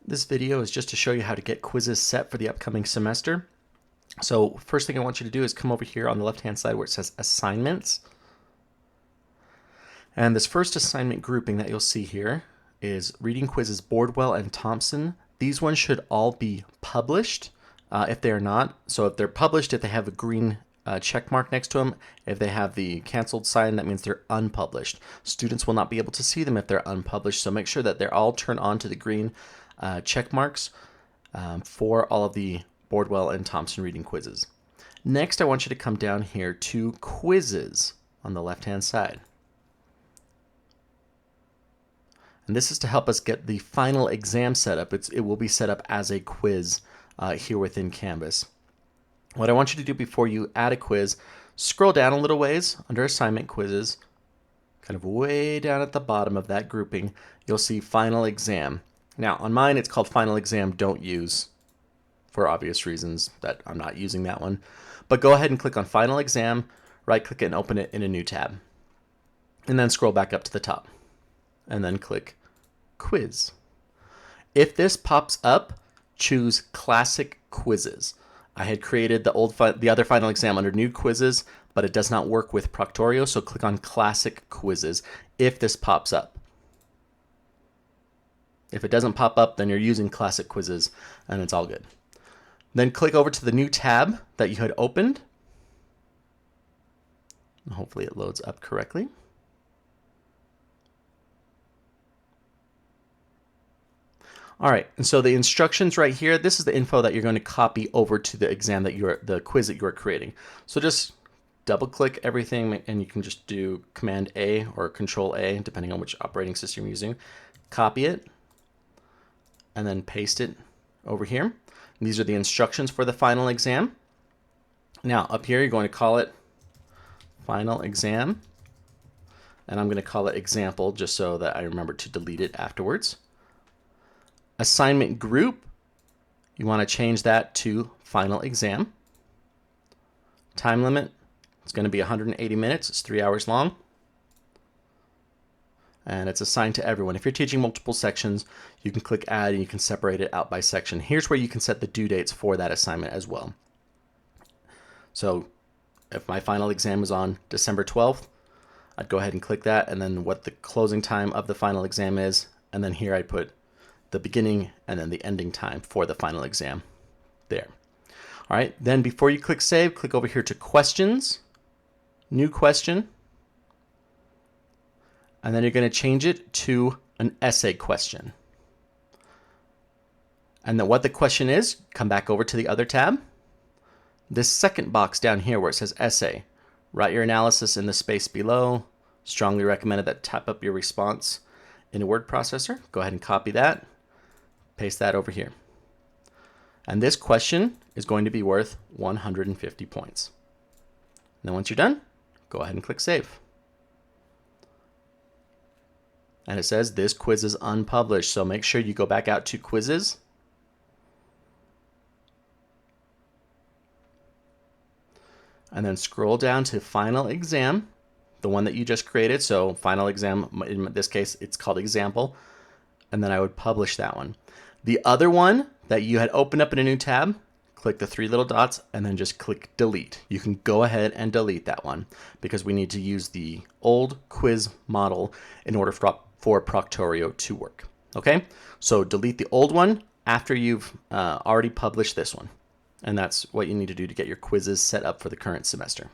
This video is just to show you how to get quizzes set for the upcoming semester. So first thing I want you to do is come over here on the left-hand side where it says assignments. And this first assignment grouping that you'll see here is reading quizzes Bordwell and Thompson. These ones should all be published if they are not. So if they're published, if they have a green check mark next to them, if they have the canceled sign, that means they're unpublished. Students will not be able to see them if they're unpublished. So make sure that they're all turned on to the green check marks for all of the Bordwell and Thompson reading quizzes. Next, I want you to come down here to quizzes on the left-hand side. And this is to help us get the final exam set up. It will be set up as a quiz here within Canvas. What I want you to do before you add a quiz, scroll down a little ways under assignment quizzes, kind of way down at the bottom of that grouping, you'll see final exam. Now on mine it's called final exam don't use, for obvious reasons that I'm not using that one. But go ahead and click on final exam, right click it and open it in a new tab. And then scroll back up to the top. And then click quiz. If this pops up, choose classic quizzes. I had created the other final exam under new quizzes, but it does not work with Proctorio, so click on classic quizzes if this pops up. If it doesn't pop up, then you're using classic quizzes and it's all good. Then click over to the new tab that you had opened. Hopefully it loads up correctly. All right, and so the instructions right here, this is the info that you're going to copy over to the exam that the quiz that you're creating. So just double click everything and you can just do Command A or Control A, depending on which operating system you're using. Copy it and then paste it over here. And these are the instructions for the final exam. Now up here, you're going to call it final exam. And I'm going to call it example just so that I remember to delete it afterwards. Assignment group, you want to change that to final exam. Time limit, it's going to be 180 minutes. It's 3 hours long. And it's assigned to everyone. If you're teaching multiple sections, you can click add and you can separate it out by section. Here's where you can set the due dates for that assignment as well. So if my final exam is on December 12th, I'd go ahead and click that and then what the closing time of the final exam is. And then here I put the beginning and then the ending time for the final exam there. All right, then before you click save, click over here to questions, new question, and then you're going to change it to an essay question. And then what the question is, come back over to the other tab. This second box down here where it says essay, write your analysis in the space below. Strongly recommended that type up your response in a word processor. Go ahead and copy that. Paste that over here. And this question is going to be worth 150 points. And then once you're done, go ahead and click save. And it says this quiz is unpublished, so make sure you go back out to quizzes. And then scroll down to final exam, the one that you just created. So final exam, in this case, it's called example. And then I would publish that one. The other one that you had opened up in a new tab, click the three little dots and then just click delete. You can go ahead and delete that one because we need to use the old quiz model in order for Proctorio to work. Okay, so delete the old one after you've already published this one. And that's what you need to do to get your quizzes set up for the current semester.